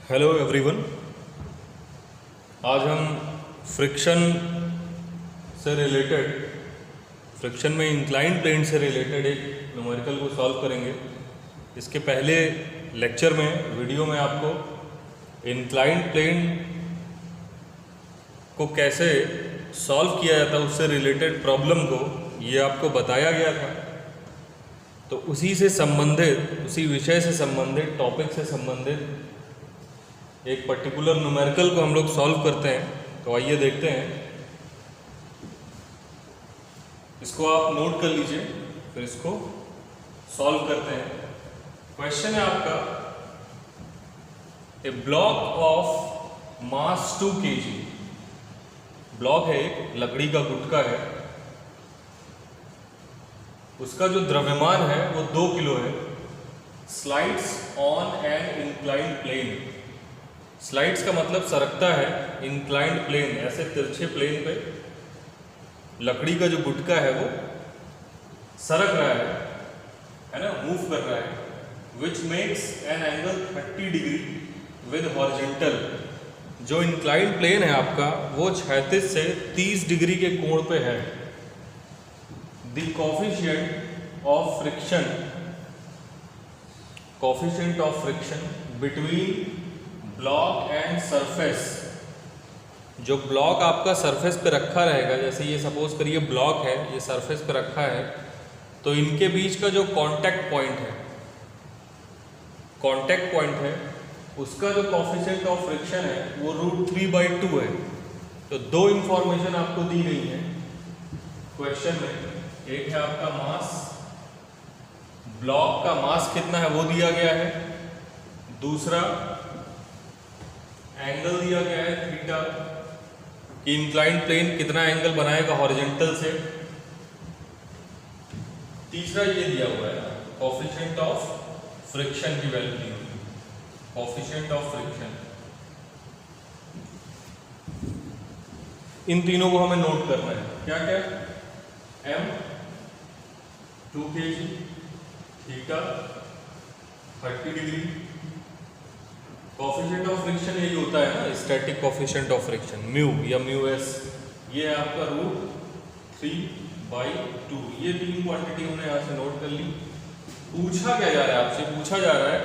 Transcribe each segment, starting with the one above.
Hello everyone. आज हम friction से रिलेटेड फ्रिक्शन में इंक्लाइन प्लेन से रिलेटेड एक न्यूमेरिकल को सॉल्व करेंगे। इसके पहले लेक्चर में वीडियो में आपको इंक्लाइन प्लेन को कैसे सॉल्व किया जाता है उससे रिलेटेड प्रॉब्लम को ये आपको बताया गया था। तो उसी से संबंधित उसी विषय से संबंधित टॉपिक से संबंधित एक पर्टिकुलर न्यूमेरिकल को हम लोग सॉल्व करते हैं। तो आइए देखते हैं। इसको आप नोट कर लीजिए, फिर इसको सॉल्व करते हैं। क्वेश्चन है आपका, a block of mass 2 kg। Block है, एक लकड़ी का गुटका है, उसका जो द्रव्यमान है वो 2 किलो है। Slides on an inclined plane. Slides का मतलब सरकता है, इंक्लाइंड प्लेन ऐसे तिरछे प्लेन पे लकड़ी का जो गुटका है वो सरक रहा है ना, मूव कर रहा है। Which makes an angle 30 degree with horizontal. जो इंक्लाइंड प्लेन है आपका वो 36 से 30 डिग्री के कोण पे है। The coefficient of friction between block and surface. जो ब्लॉक आपका सरफेस पे रखा रहेगा, जैसे ये सपोज करिए ब्लॉक है, ये सरफेस पे रखा है, तो इनके बीच का जो कांटेक्ट पॉइंट है उसका जो कोफिशिएंट ऑफ फ्रिक्शन है वो √3/2 है। तो दो इंफॉर्मेशन आपको दी गई है क्वेश्चन में। एक है आपका मास, ब्लॉक का मास कितना है वो दिया गया है। दूसरा एंगल दिया गया है थीटा, कि इंक्लाइंड प्लेन कितना एंगल बनाएगा हॉरिजॉन्टल से। तीसरा ये दिया हुआ है कोफिशिएंट ऑफ फ्रिक्शन की वैल्यू दी हुई, कोफिशिएंट ऑफ फ्रिक्शन। इन तीनों को हमें नोट करना है। क्या क्या? m 2 kg, theta 30 degree. Coefficient of friction यही होता है ना, static coefficient of friction, mu या म्यू_s। ये है आपका √3/2। ये तीन क्वांटिटी हमने यहाँ से नोट कर ली। पूछा क्या जा रहा है आपसे? पूछा जा रहा है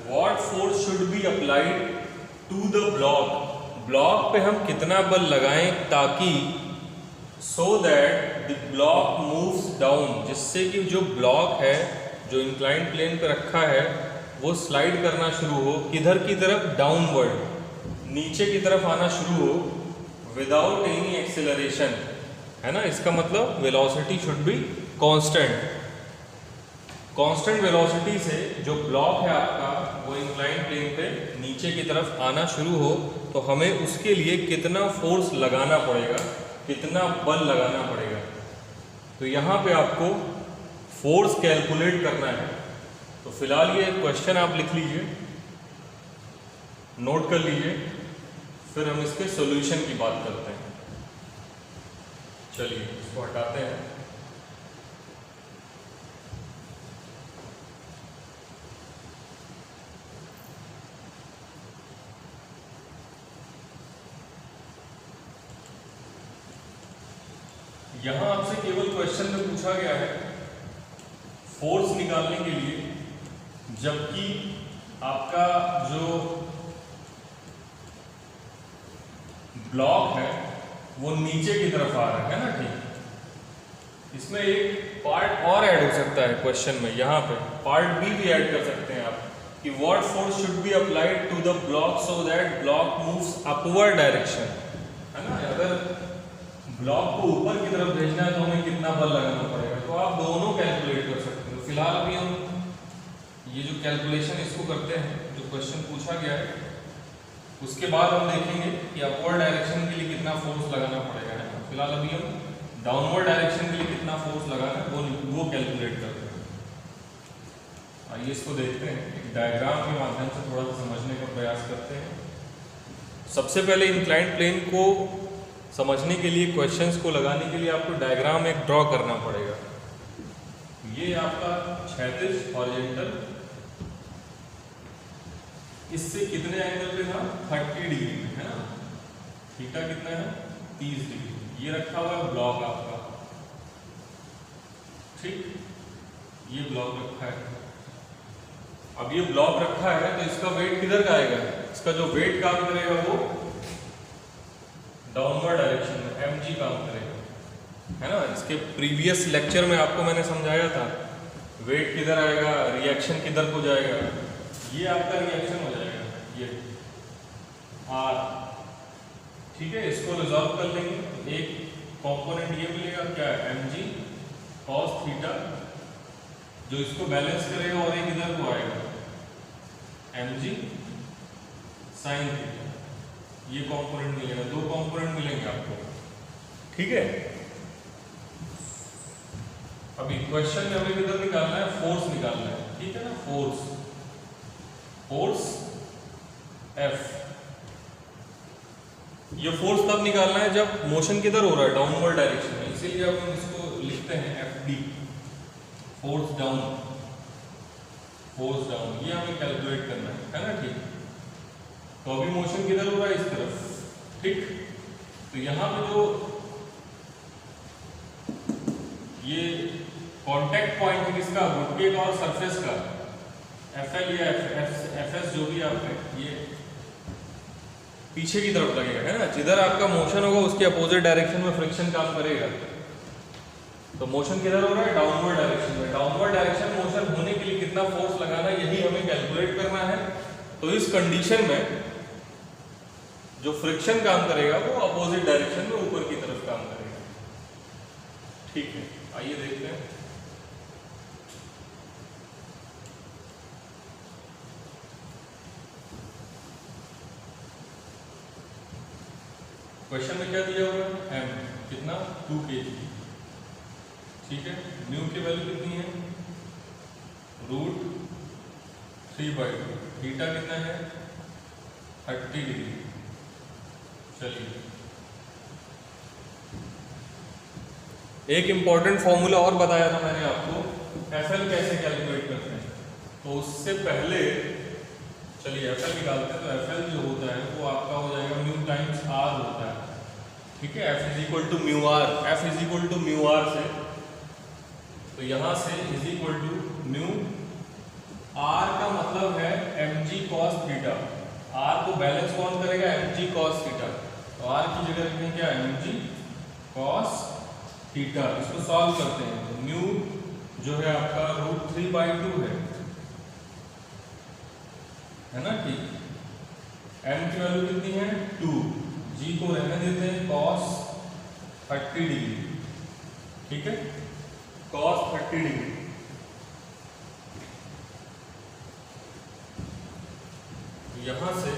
what force should be applied to the block. Block पे हम कितना बल लगाएं ताकि so that the block moves down, जिससे कि जो ब्लॉक है जो इंक्लाइंड प्लेन पे रखा है वो स्लाइड करना शुरू हो। किधर की तरफ? डाउनवर्ड, नीचे की तरफ आना शुरू हो, विदाउट एनी एक्सेलरेशन, है ना। इसका मतलब velocity should be constant. Constant velocity से जो ब्लॉक है आपका वो इंक्लाइंड प्लेन पे नीचे की तरफ आना शुरू हो, तो हमें उसके लिए कितना फोर्स लगाना पड़ेगा, कितना बल लगाना पड़ेगा। तो यहाँ पे आपको फोर्स कैलकुलेट करना है। तो फिलहाल ये क्वेश्चन आप लिख लीजिए, नोट कर लीजिए, फिर हम इसके सॉल्यूशन की बात करते हैं। चलिए इसको हटाते हैं। यहां आपसे केवल क्वेश्चन में पूछा गया है फोर्स निकालने के लिए, जबकि आपका जो ब्लॉक है वो नीचे की तरफ आ रहा है ना, ठीक। इसमें एक पार्ट और ऐड हो सकता है क्वेश्चन में, यहाँ पे पार्ट बी भी ऐड कर सकते हैं आप, कि what force should be applied to the block so that block moves upward direction, है ना। अगर ब्लॉक को ऊपर की तरफ भेजना है तो हमें कितना बल लगाना पड़ेगा। तो आप दोनों कैलकुलेट कर सकते हो। फिलहाल अभी हम ये जो कैलकुलेशन इसको करते हैं, जो क्वेश्चन पूछा गया है, उसके बाद हम देखेंगे कि अपवर्ड डायरेक्शन के लिए कितना फोर्स लगाना पड़ेगा, है ना। फिलहाल अभी हम डाउनवर्ड डायरेक्शन के लिए कितना फोर्स लगाना है वो कैलकुलेट करते हैं। आइए इसको देखते हैं, एक डायग्राम के माध्यम से थोड़ा सा समझने का प्रयास करते हैं। सबसे पहले इंक्लाइंड प्लेन को समझने के लिए, क्वेश्चंस को लगाने के लिए आपको डायग्राम एक ड्रॉ करना पड़ेगा। ये आपका क्षैतिज हॉरिजॉन्टल, इससे कितने एंगल पे था, 30 डिग्री में, है ना। थीटा कितना है, 30 डिग्री। ये रखा हुआ है ब्लॉक आपका, ठीक, ये ब्लॉक रखा है। अब ये ब्लॉक रखा है तो इसका वेट किधर का आएगा, इसका जो वेट काम करेगा वो डाउनवर्ड डायरेक्शन में mg काम करेगा, है ना। इसके प्रीवियस लेक्चर में आपको मैंने समझाया था वेट किधर आएगा, रिएक्शन किधर को जाएगा। ये आपका रिएक्शन हो जाएगा, ये R, ठीक है। इसको रिजॉल्व कर लेंगे, एक कंपोनेंट ये मिलेगा क्या, mg cos थीटा, जो इसको बैलेंस करेगा, और एक इधर को आएगा mg sin थीटा। ये कंपोनेंट मिलेगा, दो कंपोनेंट मिलेंगे आपको, ठीक है। अभी क्वेश्चन में हमें किधर निकालना है, फोर्स निकालना है, ठीक है ना। फोर्स F, ये फोर्स तब निकालना है जब मोशन किधर हो रहा है, डाउनवर्ड डायरेक्शन में, इसीलिए हम इसको लिखते हैं FD, फोर्स डाउन, ये हमें कैलकुलेट करना है ना, ठीक। तो अभी मोशन किधर हो रहा है, इस तरफ, ठीक। तो यहाँ पे जो ये कांटेक्ट पॉइंट है किसका, घुटने का और सरफेस का, FL या FS जो भी आपने, ये पीछे की तरफ लगेगा, है ना। जिधर आपका मोशन होगा उसके अपोजिट डायरेक्शन में फ्रिक्शन काम करेगा। तो मोशन किधर हो रहा है, डाउनवर्ड डायरेक्शन में। डाउनवर्ड डायरेक्शन मोशन होने के लिए कितना फोर्स लगाना है, यही हमें कैलकुलेट करना है। तो इस कंडीशन में जो फ्रिक्शन काम करेगा वो अपोजिट डायरेक्शन में ऊपर की तरफ काम करेगा, ठीक है। आइए देखते हैं। क्वेश्चन में क्या दिया हुआ है, m कितना, 2 kg, ठीक है। म्यू की वैल्यू कितनी है, √3/2, थीटा कितना है, 30 डिग्री। चलिए एक इंपॉर्टेंट फॉर्मूला और बताया था मैंने आपको, FL कैसे कैलकुलेट करते हैं। तो उससे पहले चलिए FL निकालते हैं। तो FL जो होता है वो आपका हो जाएगा म्यू टाइम्स R होता है, ठीक है। F = μr, F = μr से, तो यहाँ से = म्यू, R का मतलब है mg cos थीटा। R को बैलेंस कौन करेगा, mg cos थीटा। तो R की जगह लिखेंगे क्या, mg cos थीटा। इसको सॉल्व करते हैं तो म्यू जो है आपका √3/2 है ना, ठीक। m की वैल्यू कितनी है, 2, g को रहने देते हैं cos 30 डिग्री, ठीक है, cos 30 डिग्री। यहां से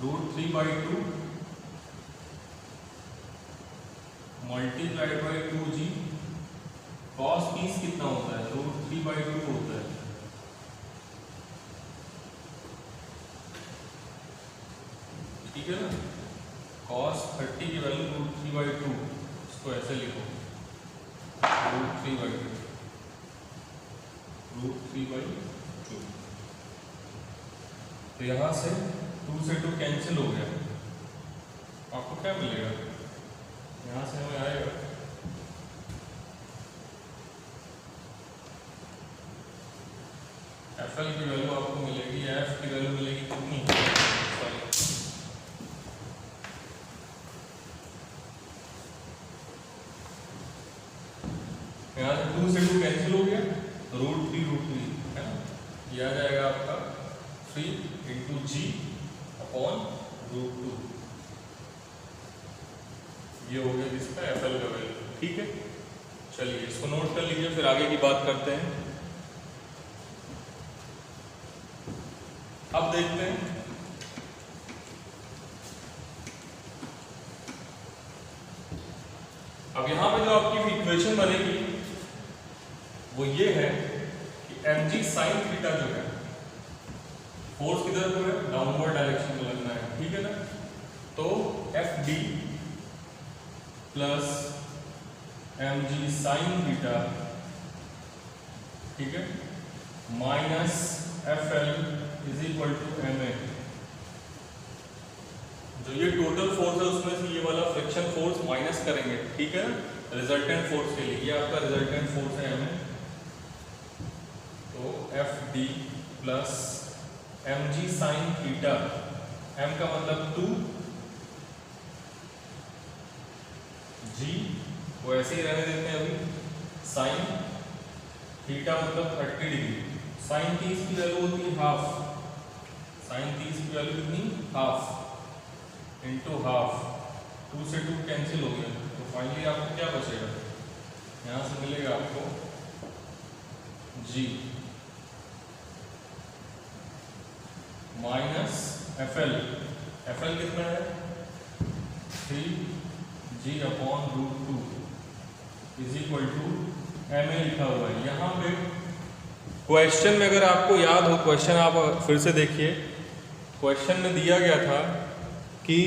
√3/2 मल्टीप्लाइड बाई 2g, cos 30 कितना होता है, √3/2 होता है, ठीक है ना। cos 30 की वैल्यू √3/2, इसको ऐसे लिखो, √3/2। तो यहां से 2 से 2 कैंसिल हो गया, आपको क्या मिलेगा, यहां से हमें आएगा FL की वैल्यू आपको मिलेगी, F की वैल्यू मिलेगी कितनी, यहाँ से 2 से 2 कैंसिल हो गया, √3 है ना। ये आ जाएगा आपका 3 × g/√2। ये हो गया जिसका FL का वैल्यू, ठीक है। चलिए इसको नोट कर लीजिए, फिर आगे की बात करते हैं। अब देखते हैं अब यहां पे जो आपकी इक्वेशन बनेगी वो ये है कि mg sin थीटा जो है, फोर्स किधर को है, डाउनवर्ड डायरेक्शन में लगना है, ठीक है ना। तो FD plus mg sin theta, ठीक है, minus FL is equal to M a. जो ये टोटल फोर्स है उसमें से ये वाला फ्रिक्शन फोर्स माइनस करेंगे, ठीक है ना, रिजल्टेंट फोर्स के लिए। ये आपका रिजल्टेंट फोर्स है एम ए, तो F D plus m g sine theta, m का मतलब 2, जी वो ऐसे ही रहने देते हैं अभी, साइन थीटा मतलब 30 डिग्री। साइन 30 की वैल्यू होती है हाफ, साइन 30 की वैल्यू कितनी, हाफ इंटू हाफ, 2 से 2 कैंसिल हो गया, तो फाइनली आपको क्या बचेगा, यहाँ से मिलेगा आपको g minus F L, F L कितना है 3 g upon root 2 is equal to M A लिखा हुआ है। यहाँ पे क्वेश्चन में अगर आपको याद हो, क्वेश्चन आप फिर से देखिए, क्वेश्चन में दिया गया था कि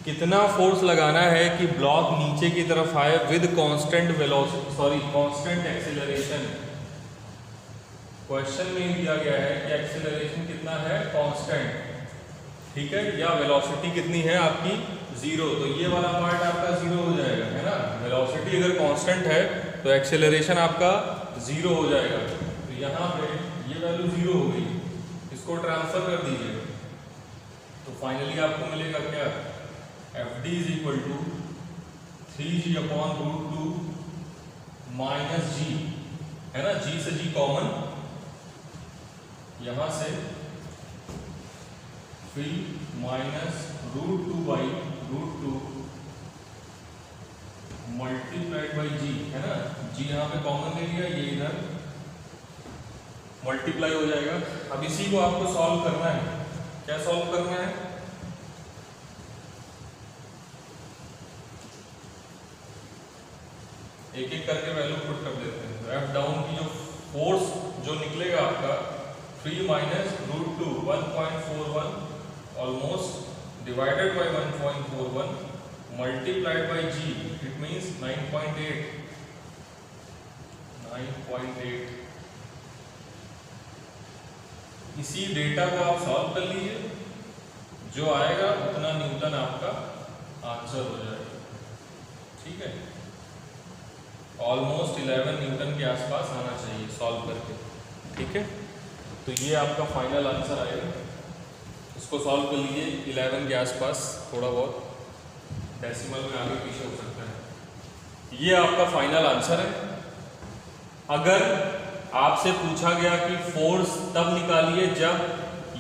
कितना फोर्स लगाना है कि ब्लॉक नीचे की तरफ आए with constant velocity, sorry constant acceleration. Question में दिया गया है कि एक्सीलरेशन कितना है कांस्टेंट, ठीक है, या वेलोसिटी कितनी है आपकी 0, तो ये वाला पार्ट आपका 0 हो जाएगा, है ना। वेलोसिटी अगर कांस्टेंट है तो एक्सीलरेशन आपका 0 हो जाएगा, तो यहाँ पे ये वैल्यू 0 हो गई, इसको ट्रांसफर कर दीजिए, तो फाइनली आपको मिलेगा क्या, F D is equal to 3g upon root 2 minus g, है ना, जी से जी कॉमन, यहां से फिर minus root 2 by root 2 multiplied by g, है ना, जी यहाँ पे कॉमन ले लिया, ये इधर मल्टीप्लाई हो जाएगा। अब इसी को आपको सॉल्व करना है, क्या सॉल्व करना है, एक एक करके वैल्यू पुट कर देते हैं। तो एफ डाउन की जो फोर्स जो निकलेगा आपका 3 minus root 2 1.41 almost divided by 1.41 multiplied by g, it means 9.8 इसी डेटा को आप सॉल्व कर लीजिए, जो आएगा उतना न्यूटन आपका आंसर हो जाएगा, ठीक है। ऑलमोस्ट 11 न्यूटन के आसपास आना चाहिए सॉल्व करके, ठीक है। तो ये आपका फाइनल आंसर आएगा, इसको सॉल्व कर लीजिए 11 के आसपास, थोड़ा बहुत डेसिमल में आगे पीछे हो सकता है। ये आपका फाइनल आंसर है। अगर आपसे पूछा गया कि फोर्स तब निकालिए जब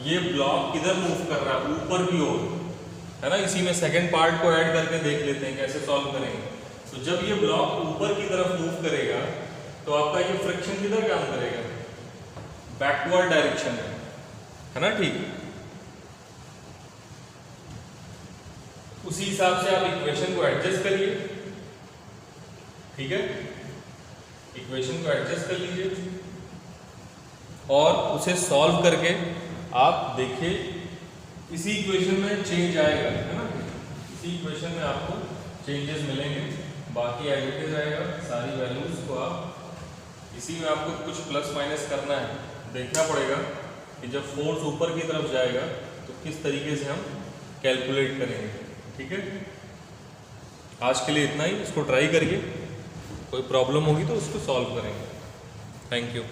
ये ब्लॉक किधर मूव कर रहा है, ऊपर की ओर, है ना, इसी में सेकंड पार्ट को ऐड करके देख लेते हैं कैसे सॉल्व करेंगे। तो जब ये ब्लॉक ऊपर की तरफ मूव करेगा तो आपका ये फ्रिक्शन किधर काम करेगा, बैकवर्ड डायरेक्शन में, है ना, ठीक। उसी हिसाब से आप इक्वेशन को एडजस्ट करिए, ठीक है, इक्वेशन को एडजस्ट कर लीजिए और उसे सॉल्व करके आप देखिए इसी इक्वेशन में चेंज आएगा, है ना, इसी इक्वेशन में आपको चेंजेस मिलेंगे, बाकी एज इट इज आएगा, सारी वैल्यूज को आप इसी में आपको कुछ प्लस माइनस करना है, देखना पड़ेगा कि जब फोर्स ऊपर की तरफ जाएगा तो किस तरीके से हम कैलकुलेट करेंगे, ठीक है। आज के लिए इतना ही, इसको ट्राई करिए, कोई प्रॉब्लम होगी तो उसको सॉल्व करेंगे। Thank you.